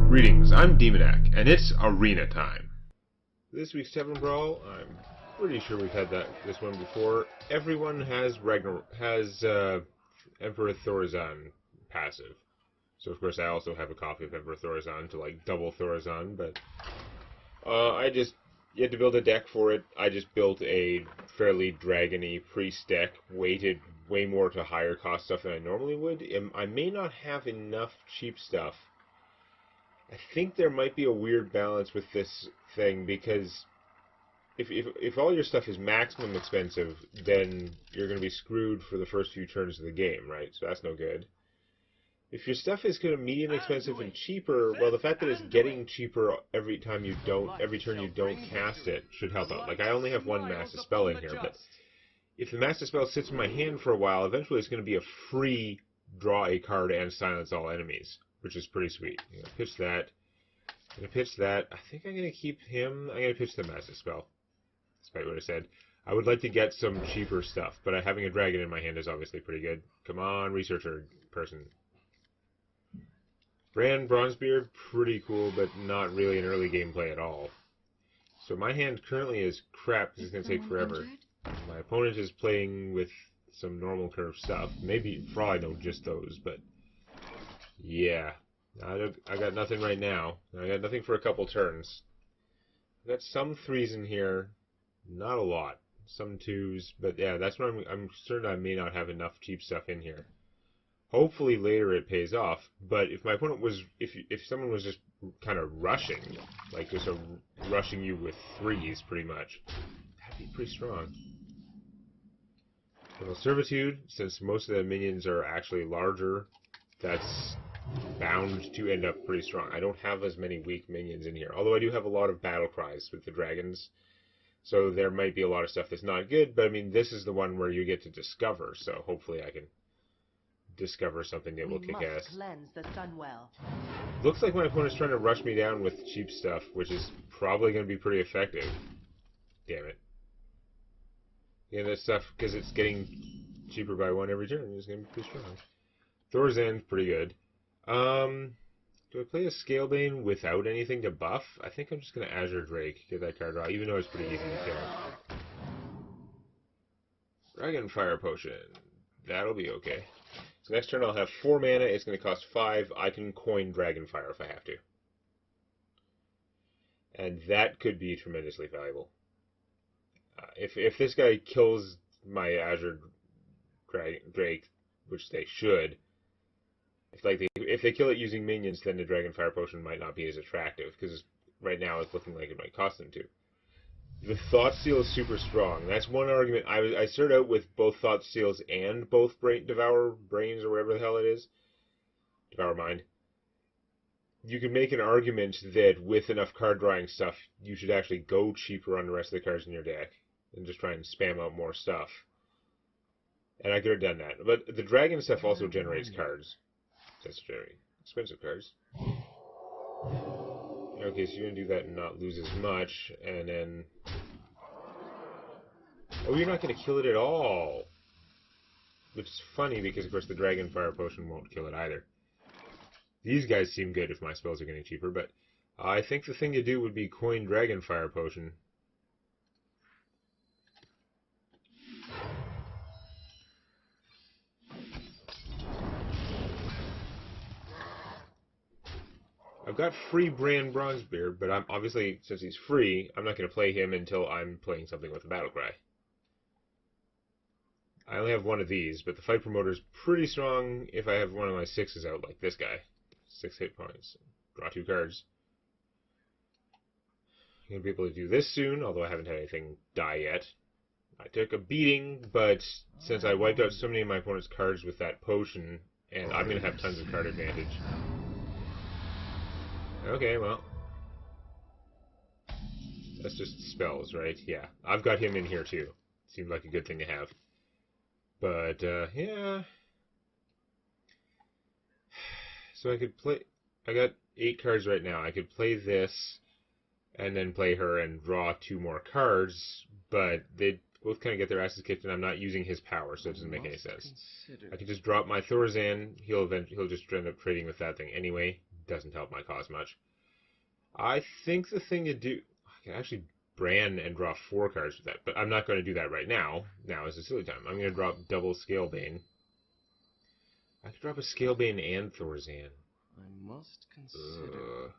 Greetings, I'm Demonac, and it's arena time. This week's Tavern Brawl, I'm pretty sure we've had this one before. Everyone has Emperor Thaurissan passive. So of course I also have a copy of Emperor Thaurissan to like double Thaurissan, but you had to build a deck for it. I just built a fairly dragony priest deck, weighted way more to higher cost stuff than I normally would. I may not have enough cheap stuff. I think there might be a weird balance with this thing, because if all your stuff is maximum expensive, then you're going to be screwed for the first few turns of the game, right? So that's no good. If your stuff is kind of medium expensive and cheaper, well, the fact that it's getting cheaper every turn you don't cast it should help out. Like, I only have one Master Spell in here, but if the Master Spell sits in my hand for a while, eventually it's going to be a free draw a card and silence all enemies, which is pretty sweet. I'm going to pitch that. I'm going to pitch that. I think I'm going to keep him. I'm going to pitch the Master Spell, despite what I said. I would like to get some cheaper stuff, but having a dragon in my hand is obviously pretty good. Come on, researcher person. Brand Bronzebeard, pretty cool, but not really an early gameplay at all. So my hand currently is crap because it's going to take forever. My opponent is playing with some normal curve stuff. Maybe, for all I know, just those, but yeah. I got nothing right now. I got nothing for a couple turns. I got some 3s in here, not a lot. Some 2s, but yeah, that's where I'm certain I may not have enough cheap stuff in here. Hopefully later it pays off, but if my opponent was, if someone was just kind of rushing, like just rushing you with 3s pretty much, that'd be pretty strong. Well, Servitude, since most of the minions are actually larger, that's bound to end up pretty strong. I don't have as many weak minions in here, although I do have a lot of battle cries with the dragons, so there might be a lot of stuff that's not good, but I mean, this is the one where you get to discover, so hopefully I can discover something that will kick ass. Cleanse the Sunwell. Looks like my opponent's trying to rush me down with cheap stuff, which is probably going to be pretty effective. Damn it. Yeah, that stuff, because it's getting cheaper by 1 every turn, is going to be pretty strong. Thaurissan's pretty good. Do I play a Scalebane without anything to buff? I think I'm just going to Azure Drake, get that card draw, even though it's pretty easy to kill. Dragon Fire Potion. That'll be okay. So next turn I'll have 4 mana, it's going to cost 5. I can coin Dragonfire if I have to. And that could be tremendously valuable. If this guy kills my Azure Drake, which they should, if they kill it using minions, then the Dragonfire Potion might not be as attractive, because right now it's looking like it might cost them to. The Thought Seal is super strong. That's one argument. I started out with both Thought Seals and both Devour Brains, or whatever the hell it is. Devour Mind. You can make an argument that with enough card drawing stuff, you should actually go cheaper on the rest of the cards in your deck, and just try and spam out more stuff. And I could have done that. But the dragon stuff also generates cards. That's very expensive cards. Okay, so you're going to do that and not lose as much, and then... Oh, you're not going to kill it at all! Which is funny, because of course the Dragonfire Potion won't kill it either. These guys seem good if my spells are getting cheaper, but I think the thing to do would be coin Dragonfire Potion. I've got free Brand Bronzebeard, but I'm obviously, since he's free, I'm not going to play him until I'm playing something with a battle cry. I only have one of these, but the Fight Promoter is pretty strong if I have one of my 6s out, like this guy. 6 hit points. Draw 2 cards. I'm going to be able to do this soon, although I haven't had anything die yet. I took a beating, but since I wiped out so many of my opponent's cards with that potion, and I'm going to have tons of card advantage. Okay, well, that's just spells, right? Yeah, I've got him in here too. Seemed like a good thing to have. But, yeah. So I could play, I got 8 cards right now. I could play this, and then play her and draw 2 more cards, but they both kind of get their asses kicked, and I'm not using his power, so it doesn't make any sense. I could just drop my Thaurissan. He'll just end up trading with that thing anyway. doesn't help my cause much. I think the thing to do... I can actually brand and draw 4 cards with that, but I'm not going to do that right now. Now is a silly time. I'm going to drop double Scalebane. I could drop a Scalebane and Thaurissan. I must consider...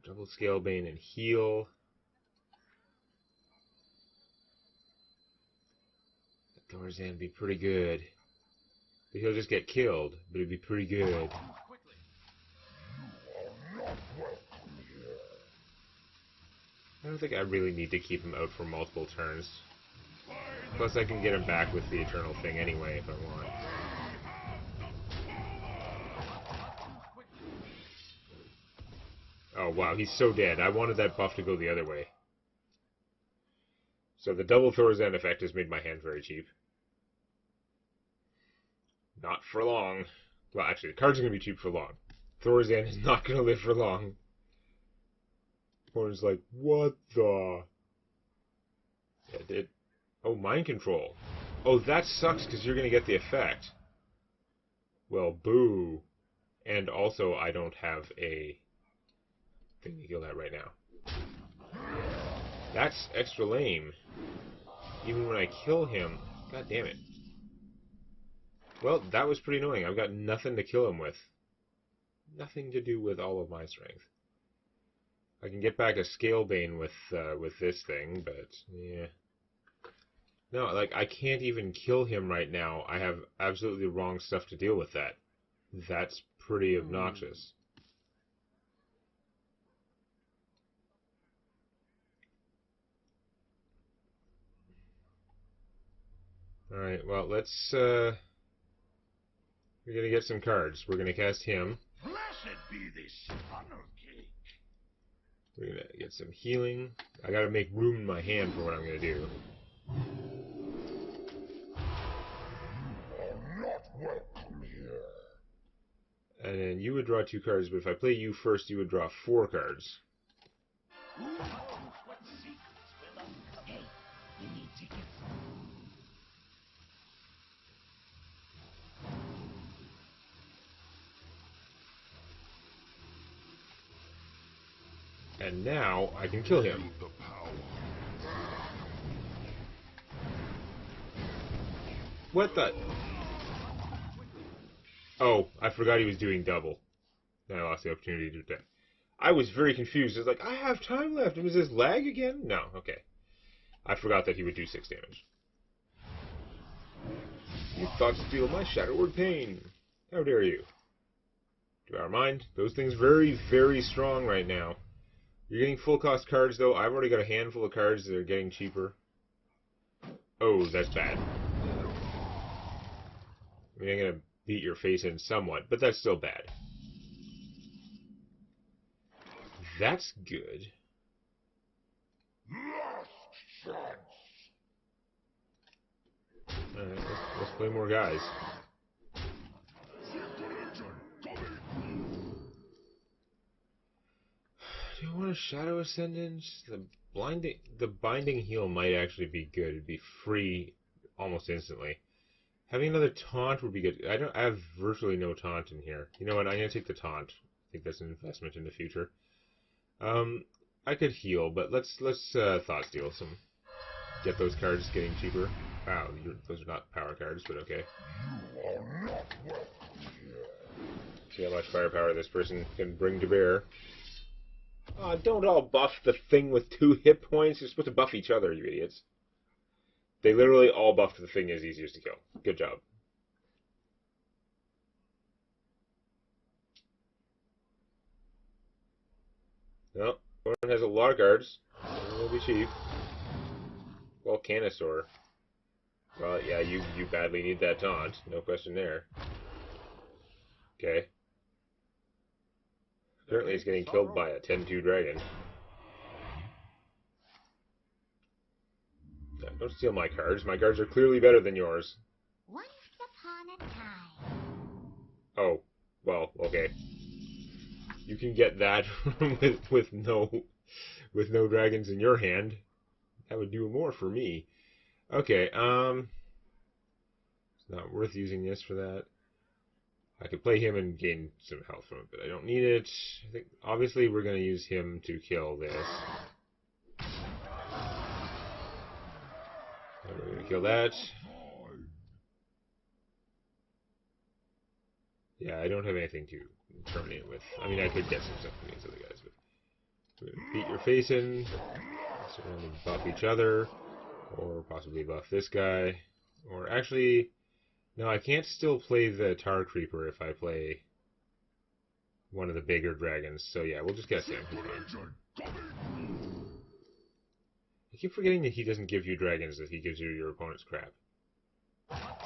Double Scalebane and heal. Thaurissan would be pretty good. But he'll just get killed, but it'd be pretty good. I don't think I really need to keep him out for multiple turns. Plus I can get him back with the Eternal thing anyway if I want. Oh wow, he's so dead. I wanted that buff to go the other way. So the double Thaurissan effect has made my hand very cheap. Not for long. Well, actually, the cards are going to be cheap for long. Thaurissan is not going to live for long. Opponent's like, what the... Oh, mind control. Oh, that sucks because you're going to get the effect. Well, boo. And also, I don't have a thing to heal that right now. That's extra lame. Even when I kill him... God damn it. Well, that was pretty annoying. I've got nothing to kill him with. Nothing to do with all of my strength. I can get back a Scalebane with this thing, but yeah. No, like I can't even kill him right now. I have absolutely the wrong stuff to deal with that. That's pretty obnoxious. All right, well, let's we're going to get some cards. We're going to cast him. Blessed be this funnel cake. We're going to get some healing. I got to make room in my hand for what I'm going to do. You are not welcome here. And then you would draw 2 cards, but if I play you first, you would draw 4 cards. Who knows what secrets will uncover? Hey, you need to get And now I can kill him. the power. What the? Oh, I forgot he was doing double. Then I lost the opportunity to do that. I was very confused. I was like, I have time left. Was this lag again? No, okay. I forgot that he would do 6 damage. You thought to steal my Shadowward Pain. How dare you? Devour Mind. Those things very, very strong right now. You're getting full cost cards, though. I've already got a handful of cards that are getting cheaper. Oh, that's bad. I mean, I'm going to beat your face in somewhat, but that's still bad. That's good. Last chance. Alright, let's play more guys. Do you want a Shadow Ascendance? The Binding Heal might actually be good. It'd be free almost instantly. Having another taunt would be good. I have virtually no taunt in here. You know what? I'm gonna take the taunt. I think that's an investment in the future. I could heal, but let's Thought Steal some. Get those cards getting cheaper. Wow, those are not power cards, but okay. You are not welcome here. See how much firepower this person can bring to bear. Don't all buff the thing with 2 hit points. You're supposed to buff each other, you idiots. They literally all buffed the thing as easiest to kill. Good job. Well, one has a lot of cards. It'll be cheap. Volcanosaur. Well, yeah, you badly need that taunt. No question there. Okay. Currently he's getting killed by a 10-2 dragon. Don't steal my cards. My cards are clearly better than yours. Once upon a time. Oh, well, okay. You can get that with no dragons in your hand. That would do more for me. Okay, it's not worth using this for that. I could play him and gain some health from it, but I don't need it. I think obviously we're going to use him to kill this. And we're going to kill that. Yeah, I don't have anything to terminate it with. I mean, I could get some stuff from these other guys, but we're going to beat your face in. So we're going to buff each other, or possibly buff this guy. Or actually, no, I can't still play the Tar Creeper if I play one of the bigger dragons. So yeah, we'll just get Sam. I keep forgetting that he doesn't give you dragons, that he gives you your opponent's crap.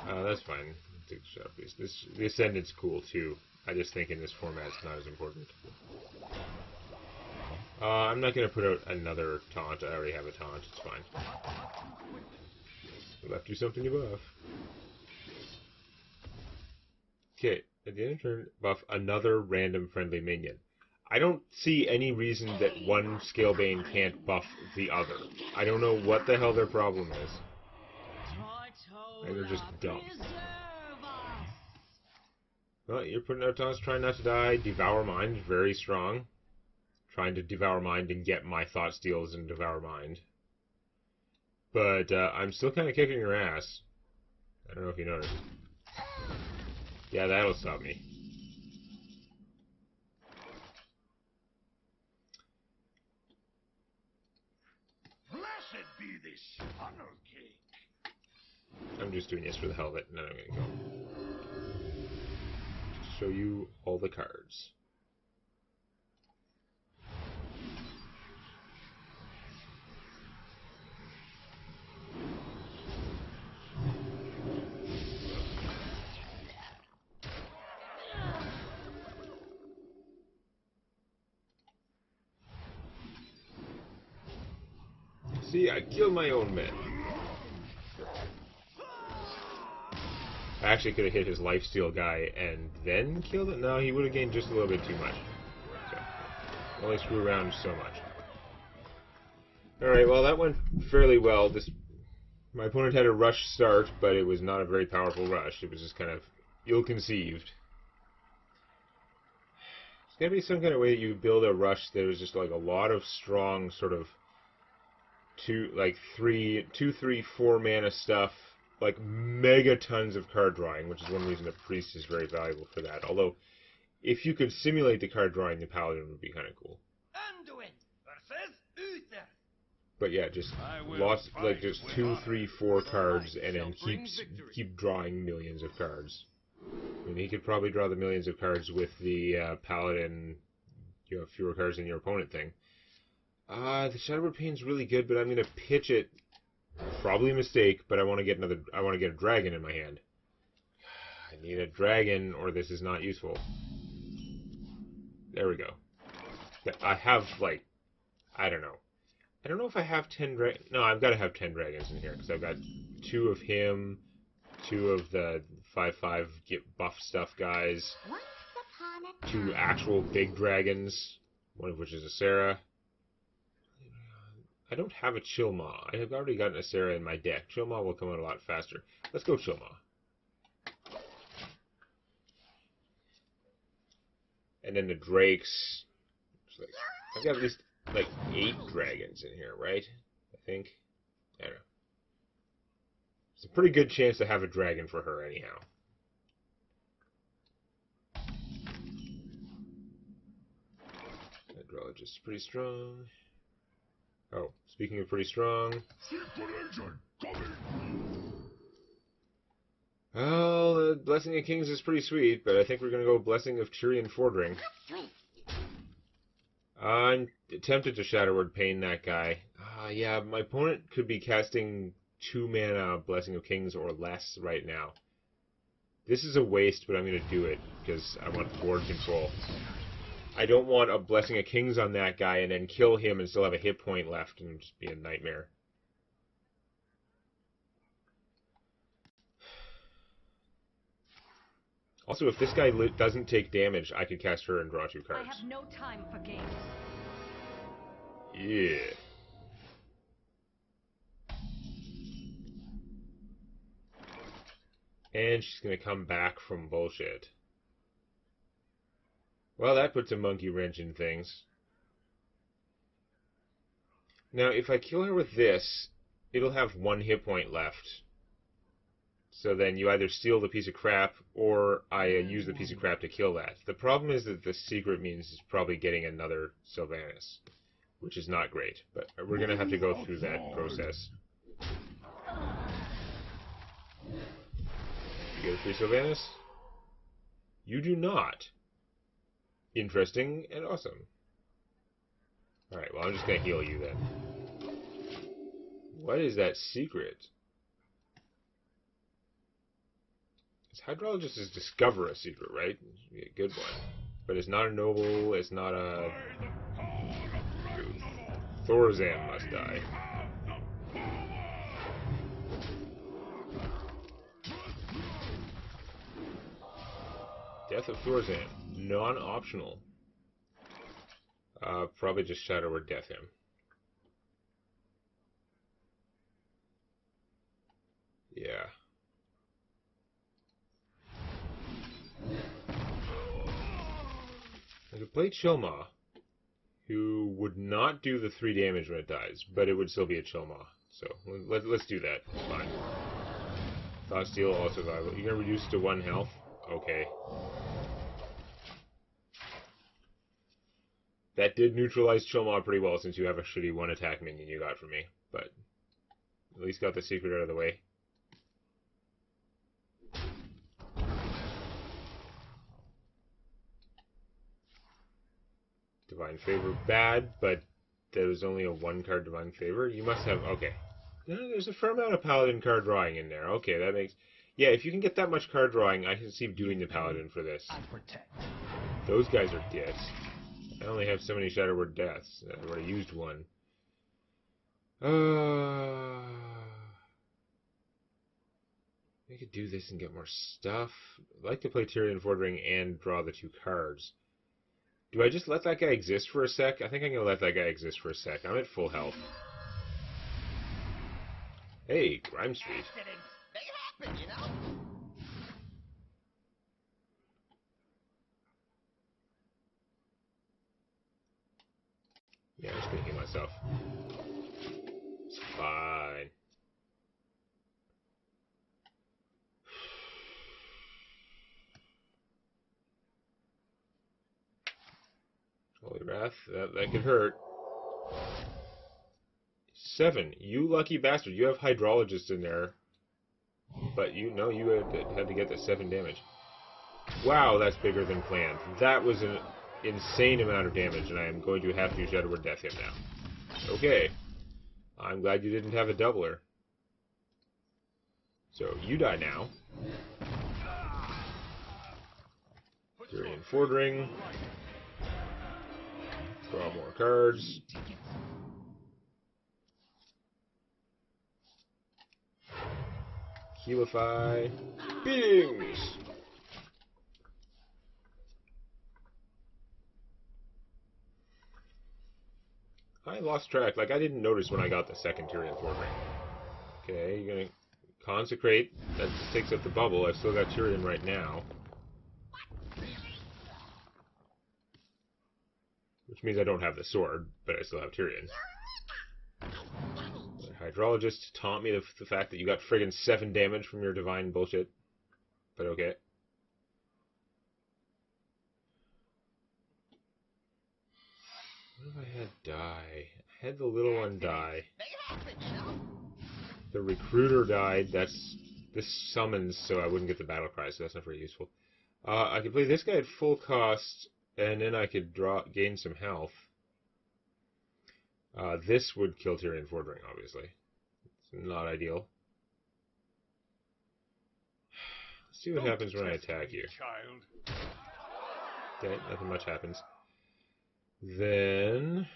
That's fine. Take the shot, please. The Ascendant's cool too. I just think in this format it's not as important. I'm not going to put out another taunt. I already have a taunt. It's fine. I left you something to buff. Okay, at the end of turn, buff another random friendly minion. I don't see any reason that one Scalebane can't buff the other. I don't know what the hell their problem is. And they're just dumb. Well, you're putting out taunts, trying not to die. Devour Mind, very strong. Trying to Devour Mind and get my Thought Steals and Devour Mind. But I'm still kind of kicking your ass. I don't know if you noticed. Yeah, that'll stop me. Blessed be this funnel cake. I'm just doing this for the hell of it, and then I'm going to go. Just show you all the cards. See, I killed my own men. I actually could have hit his lifesteal guy and then killed it. No, he would have gained just a little bit too much. So, only screw around so much. Alright, well that went fairly well. My opponent had a rush start, but it was not a very powerful rush. It was just kind of ill-conceived. There's gotta be some kind of way that you build a rush that is just like a lot of strong sort of 2, 3, 4 mana stuff, like mega tons of card drawing, which is one reason the priest is very valuable for that. Although, if you could simulate the card drawing, the paladin would be kind of cool. Anduin versus Uther. But yeah, just lots, like just 2, 3, 4 cards, and then keep drawing millions of cards. I mean, he could probably draw the millions of cards with the paladin, fewer cards than your opponent thing. The Shadowward Pain's really good, but I'm gonna pitch it. Probably a mistake, but I want to get a dragon in my hand. I need a dragon, or this is not useful. There we go. I have I don't know. I don't know if I have 10 dragons. No, I've got to have 10 dragons in here because I've got 2 of him, 2 of the 5/5 get buff stuff guys, 2 actual big dragons, one of which is a Sarah. I don't have a Chillmaw. I have already gotten a Sarah in my deck. Chillmaw will come out a lot faster. Let's go Chillmaw. And then the Drakes. I've got at least 8 dragons in here, right? I think. I don't know. It's a pretty good chance to have a dragon for her anyhow. Hydrologist is pretty strong. Oh, speaking of pretty strong. Well, the Blessing of Kings is pretty sweet, but I think we're going to go Blessing of Tyrion Fordring. I'm tempted to Shadowward Pain that guy. Yeah, my opponent could be casting 2 mana Blessing of Kings or less right now. This is a waste, but I'm going to do it because I want board control. I don't want a Blessing of Kings on that guy and then kill him and still have a hit point left and just be a nightmare. Also, if this guy doesn't take damage, I could cast her and draw 2 cards. I have no time for games. Yeah. And she's going to come back from bullshit. Well, that puts a monkey wrench in things. Now, if I kill her with this, it'll have 1 hit point left. So then you either steal the piece of crap, or I use the piece of crap to kill that. The problem is that the secret means it's probably getting another Sylvanas, which is not great. But we're going to have to go through that process. You get a free Sylvanas? You do not. Interesting and awesome. Alright, well, I'm just going to heal you then. What is that secret? Hydrologist is discover a secret, right? It should be a good one. But it's not a noble, it's not a... Thaurissan must die. Death of Thaurissan. Non-optional. Probably just Shadow or Death him. Yeah. I could play Chilmaw, who would not do the 3 damage when it dies, but it would still be a Chilmaw. So let's do that. It's fine. Thought Steal, all survival. You're gonna reduce to 1 health? Okay. That did neutralize Chilmaw pretty well, since you have a shitty 1 attack minion you got from me. But at least got the secret out of the way. Divine Favor, bad, but there was only a 1-card Divine Favor. You must have... Okay. There's a fair amount of Paladin card drawing in there. Okay, that makes... Yeah, if you can get that much card drawing, I can see doing the Paladin for this. I protect. Those guys are dicks. I only have so many Shadow Word Deaths. I've already used 1. I could do this and get more stuff. I'd like to play Tyrion Fordring and draw the 2 cards. Do I just let that guy exist for a sec? I think I'm going to let that guy exist for a sec. I'm at full health. Hey, Grime Street. Accidents, they happen, you know? Yeah, I'm just going to heal myself. It's fine. Holy Wrath, that could hurt. 7, you lucky bastard. You have Hydrologist in there. But you had to get that 7 damage. Wow, that's bigger than planned. That was an insane amount of damage, and I am going to have to Shadow Word Death him now. Okay. I'm glad you didn't have a doubler. So, you die now. Tyrion Fordring. Draw more cards. Healify. Beatings! I lost track. Like, I didn't notice when I got the second Tyrion Fordring. Okay, you're gonna consecrate. That just takes up the bubble. I've still got Tyrion right now. Which means I don't have the sword, but I still have Tyrion. The Hydrologist taunt me the fact that you got friggin' 7 damage from your divine bullshit. But okay. What if I had die? I had the little one die. The recruiter died. This summons, so I wouldn't get the battle cry, so that's not very useful. I could play this guy at full cost, and then I could gain some health. This would kill Tyrion Fordring, obviously. It's not ideal. Let's see what happens when I attack you. Okay, nothing much happens. Then...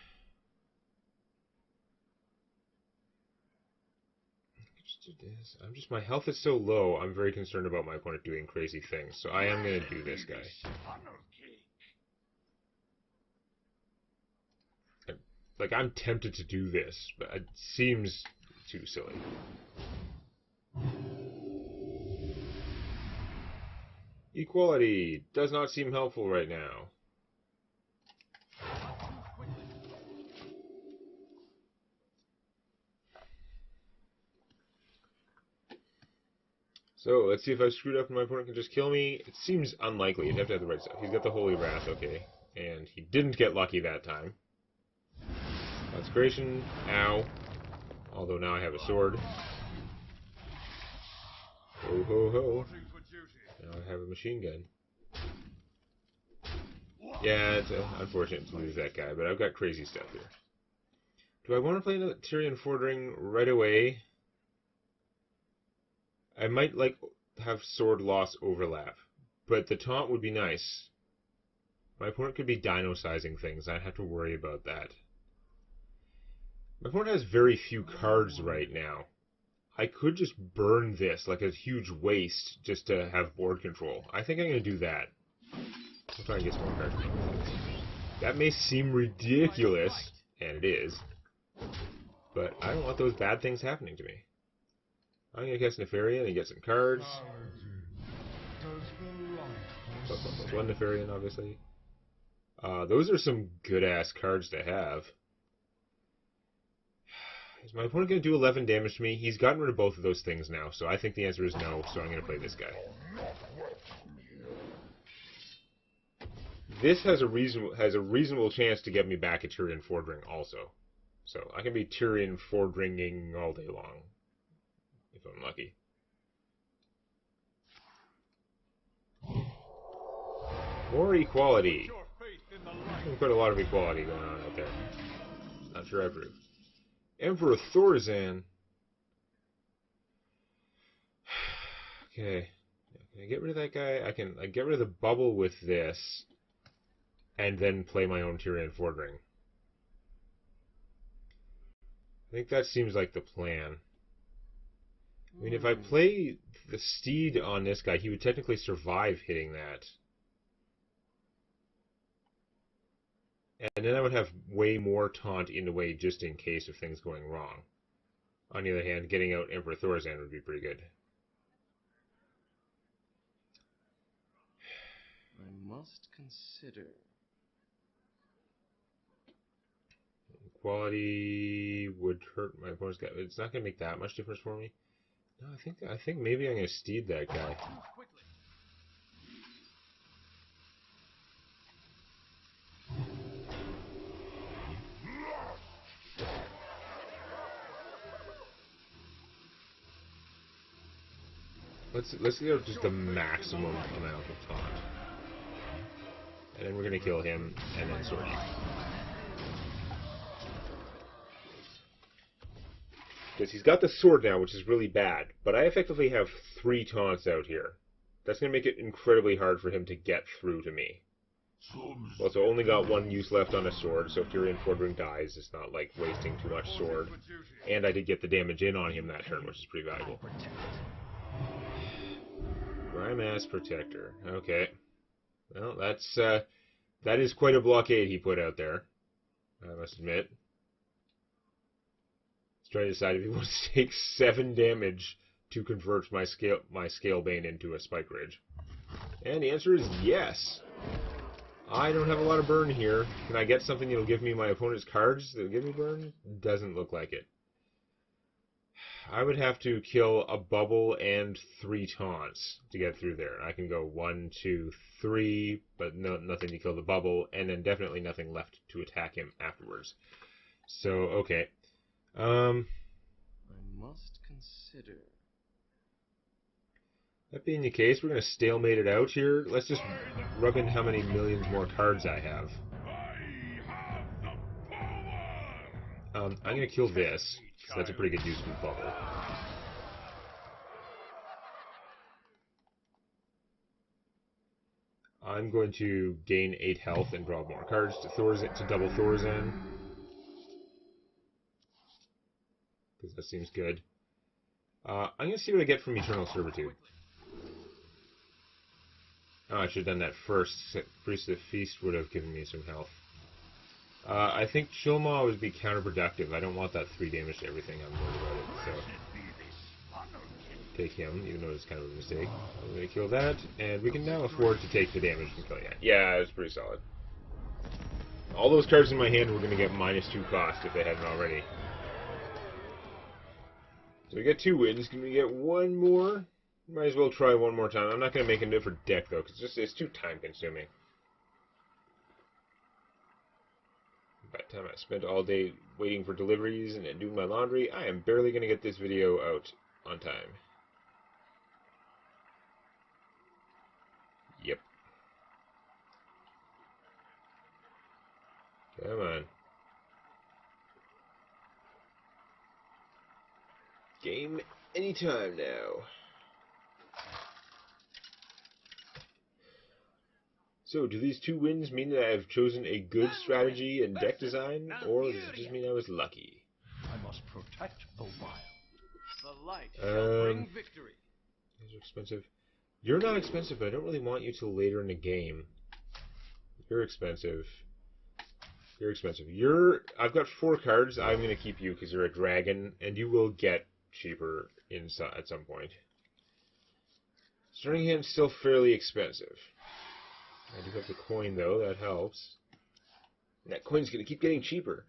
just do this. My health is so low, I'm very concerned about my opponent doing crazy things, so I am going to do this guy. Like, I'm tempted to do this, but it seems too silly. Equality does not seem helpful right now. So, let's see if I screwed up and my opponent can just kill me. It seems unlikely. You'd have to have the right stuff. He's got the Holy Wrath, okay. And he didn't get lucky that time. Consecration. Ow. Although now I have a sword. Ho ho ho. Now I have a machine gun. Yeah, it's unfortunate to lose that guy, but I've got crazy stuff here. Do I want to play another Tyrion Fordring right away? I might have sword loss overlap, but the taunt would be nice. My opponent could be dino-sizing things. I'd have to worry about that. My opponent has very few cards right now. I could just burn this like a huge waste just to have board control. I think I'm going to do that. I'll try and get some more cards. That may seem ridiculous, and it is, but I don't want those bad things happening to me. I'm going to cast Nefarian and get some cards. One Nefarian, obviously. Those are some good-ass cards to have. Is my opponent going to do 11 damage to me? He's gotten rid of both of those things now, so I think the answer is no, so I'm going to play this guy. This has a reasonable chance to get me back a Tyrion Fordring also. So I can be Tyrion Fordringing all day long. If I'm lucky. More equality. There's quite a lot of equality going on out there. Not sure I approve. Emperor Thaurissan. Okay. Can I get rid of that guy? I can get rid of the bubble with this, and then play my own Tyrion Fordring. I think that seems like the plan. I mean, if I play the Steed on this guy, he would technically survive hitting that. And then I would have way more taunt in the way just in case of things going wrong. On the other hand, getting out Emperor Thaurissan would be pretty good. I must consider. Equality would hurt my opponent's guy. It's not going to make that much difference for me. No, I think maybe I'm going to Steed that guy. Let's go just the maximum amount of taunt. And then we're going to kill him, and then sword you. Because he's got the sword now, which is really bad. But I effectively have 3 taunts out here. That's going to make it incredibly hard for him to get through to me. Well, so only got 1 use left on a sword, so if Tyrion Fordring dies, it's not like wasting too much sword. And I did get the damage in on him that turn, which is pretty valuable. Grime-ass Protector. Okay. Well, that is quite a blockade he put out there, I must admit. He's trying to decide if he wants to take 7 damage to convert my Scalebane into a Spike Ridge. And the answer is yes. I don't have a lot of burn here. Can I get something that'll give me my opponent's cards that'll give me burn? Doesn't look like it. I would have to kill a bubble and 3 taunts to get through there. I can go 1, 2, 3, but nothing to kill the bubble, and then definitely nothing left to attack him afterwards. So, okay. I must consider. That being the case, we're going to stalemate it out here. Let's just rub in how many millions more cards I have. I'm going to kill this. So that's a pretty good use of the bubble. I'm going to gain 8 health and draw more cards to double Thaurissan. Because that seems good. I'm going to see what I get from Eternal Servitude. Oh, I should have done that first. Priest of the Feast would have given me some health. I think Chill Maw would be counterproductive. I don't want that 3 damage to everything. I'm worried about it. So take him, even though it's kind of a mistake. I'm going to kill that, and we can now afford to take the damage from killing it. Yeah, it's pretty solid. All those cards in my hand were going to get -2 cost if they hadn't already. So we get 2 wins. Can we get 1 more? Might as well try one more time. I'm not going to make a different deck, though, because it's too time-consuming. By the time I spent all day waiting for deliveries and doing my laundry, I am barely going to get this video out on time. Yep. Come on. Game anytime now. So, do these 2 wins mean that I have chosen a good strategy and deck design, or does it just mean I was lucky? I must protect the wild. The light shall bring victory. These are expensive. You're not expensive, but I don't really want you till later in the game. You're expensive. You're expensive. I've got 4 cards. I'm going to keep you because you're a dragon, and you will get cheaper at some point. Starting hand's still fairly expensive. I do have the coin, though. That helps. And that coin's going to keep getting cheaper.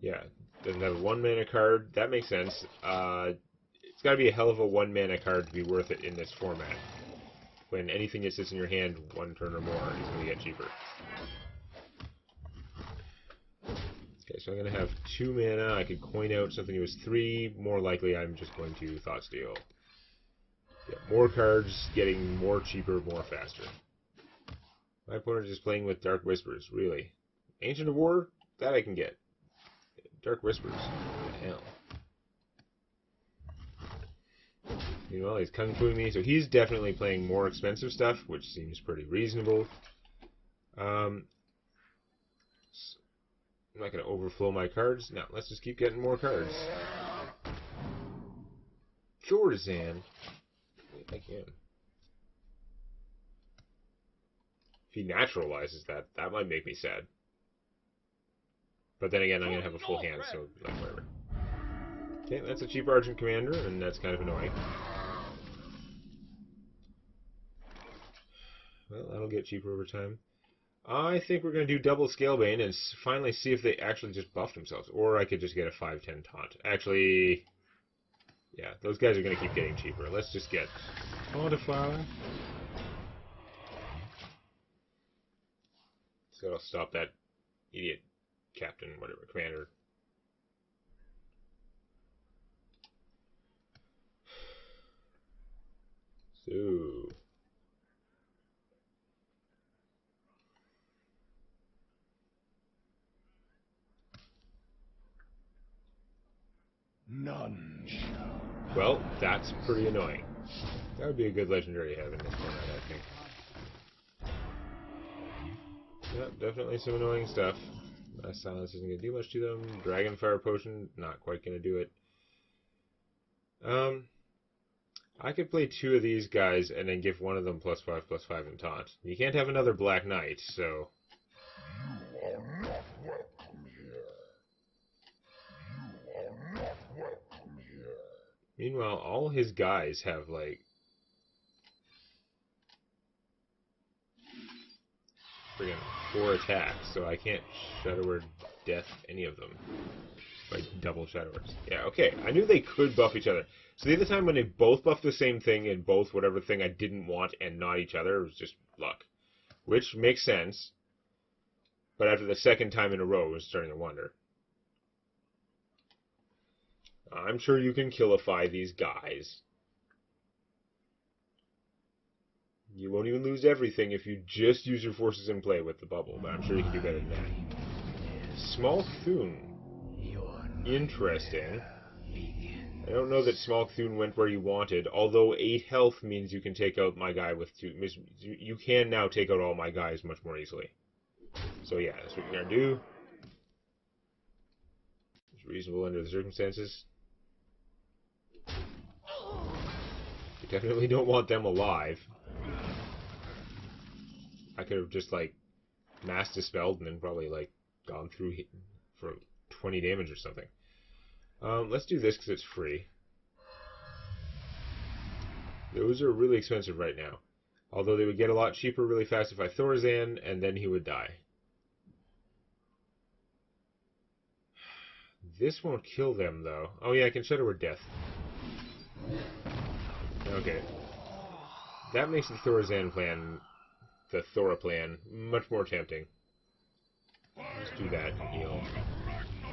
Yeah, doesn't have a 1-mana card. That makes sense. It's got to be a hell of a 1-mana card to be worth it in this format. When anything that sits in your hand 1 turn or more is going to get cheaper. Okay, so I'm going to have 2 mana. I could coin out something that was 3. More likely, I'm just going to Thought Steal. Yeah, more cards, getting more cheaper, more faster. My opponent is playing with Dark Whispers, really. Ancient of War? That I can get. Dark Whispers. What the hell? Meanwhile, he's kung fuing me, so he's definitely playing more expensive stuff, which seems pretty reasonable. I'm not going to overflow my cards. No, let's just keep getting more cards. Thaurissan. I can. If he naturalizes that, that might make me sad. But then again, I'm going to have a full hand, so like, whatever. Okay, that's a cheap Argent Commander, and that's kind of annoying. Well, that'll get cheaper over time. I think we're going to do double Scalebane and finally see if they actually just buff themselves. Or I could just get a 5/10 taunt. Actually, yeah, those guys are going to keep getting cheaper. Let's just get Tauntify. So I'll stop that idiot captain, whatever, commander. So... None shall. Well, that's pretty annoying. That would be a good legendary to have in this format, I think. Yep, definitely some annoying stuff. Mass Silence isn't going to do much to them. Dragonfire Potion, not quite going to do it. I could play 2 of these guys and then give one of them +5/+5 in taunt. You can't have another Black Knight, so... You are not welcome here. You are not welcome here. Meanwhile, all his guys have, like... friggin' 4 attacks, so I can't Shadow Word Death any of them. By double Shadow Words. Yeah, okay. I knew they could buff each other. So the other time when they both buffed the same thing and both whatever thing I didn't want and not each other, it was just luck. Which makes sense. But after the second time in a row, I was starting to wonder. I'm sure you can killify these guys. You won't even lose everything if you just use your forces in play with the bubble, but I'm sure you can do better than that. Small Cthulhu. Interesting. I don't know that Small Cthulhu went where you wanted, although 8 health means you can take out my guy with 2... You can now take out all my guys much more easily. So yeah, that's what you're going to do. It's reasonable under the circumstances. You definitely don't want them alive. I could have just, like, Mass Dispelled and then probably, like, gone through for 20 damage or something. Let's do this because it's free. Those are really expensive right now. Although they would get a lot cheaper really fast if I Thaurissan, and then he would die. This won't kill them, though. Oh yeah, I can Shadow Word Death. Okay. That makes the Thaurissan plan, the Thora plan, much more tempting. Let's do that and heal.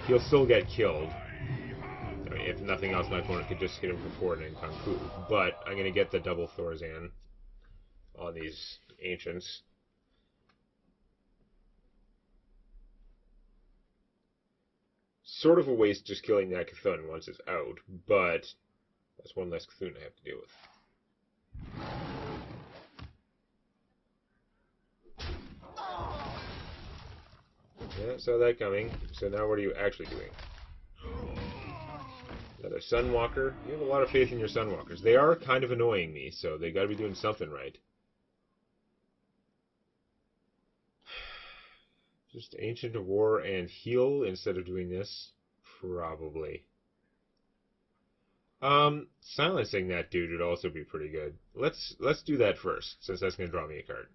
He'll still get killed. I mean, if nothing else, my opponent could just hit him for 4 and then Kung Fu. But I'm going to get the double Thaurissan on these Ancients. Sort of a waste just killing that Cthulhu once it's out, but that's one less Cthulhu I have to deal with. Yeah, saw that coming. So now what are you actually doing? Another Sunwalker. You have a lot of faith in your Sunwalkers. They are kind of annoying me, so they gotta be doing something right. Just Ancient of War and heal instead of doing this? Probably. Silencing that dude would also be pretty good. Let's do that first, since that's gonna draw me a card.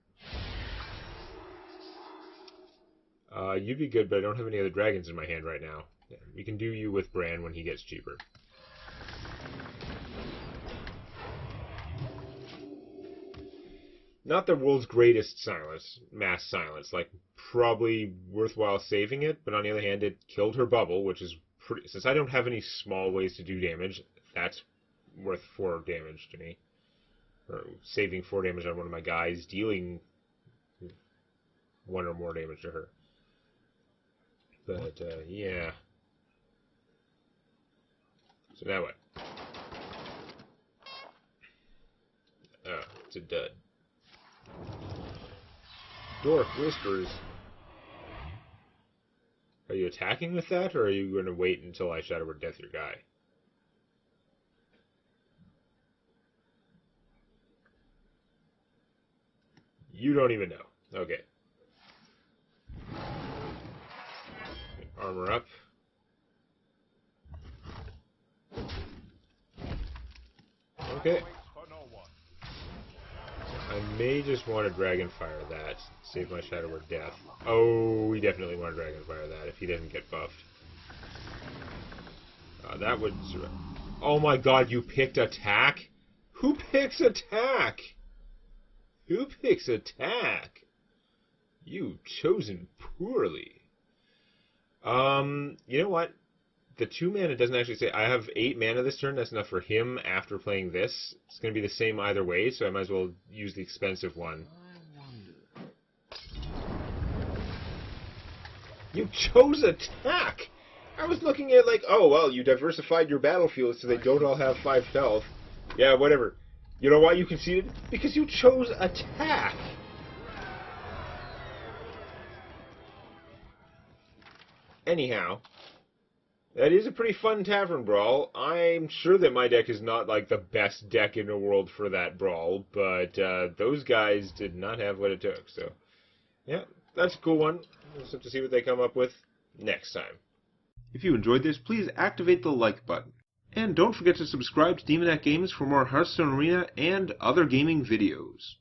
You'd be good, but I don't have any other dragons in my hand right now. We can do you with Bran when he gets cheaper. Not the world's greatest silence, mass silence. Like, probably worthwhile saving it, but on the other hand, it killed her bubble, which is pretty... Since I don't have any small ways to do damage, that's worth 4 damage to me. Or saving 4 damage on one of my guys, dealing 1 or more damage to her. But, yeah. So now what? Oh, it's a dud. Dwarf Whispers. Are you attacking with that, or are you going to wait until I Shadow Word Death your guy? You don't even know. Okay. Armor up. Okay. I may just want to Dragonfire that. Save my Shadow Word Death. Oh, we definitely want to Dragonfire that if he doesn't get buffed. That would... Oh my god, you picked attack? Who picks attack? Who picks attack? You've chosen poorly. You know what? The 2 mana doesn't actually say... I have 8 mana this turn. That's enough for him after playing this. It's going to be the same either way, so I might as well use the expensive one. You chose attack! I was looking at like, oh, well, you diversified your battlefields so they don't all have 5 health. Yeah, whatever. You know why you conceded? Because you chose attack! Anyhow... That is a pretty fun Tavern Brawl. I'm sure that my deck is not like the best deck in the world for that brawl, but those guys did not have what it took. So, yeah, that's a cool one. We'll just have to see what they come up with next time. If you enjoyed this, please activate the like button. And don't forget to subscribe to Demonac Games for more Hearthstone Arena and other gaming videos.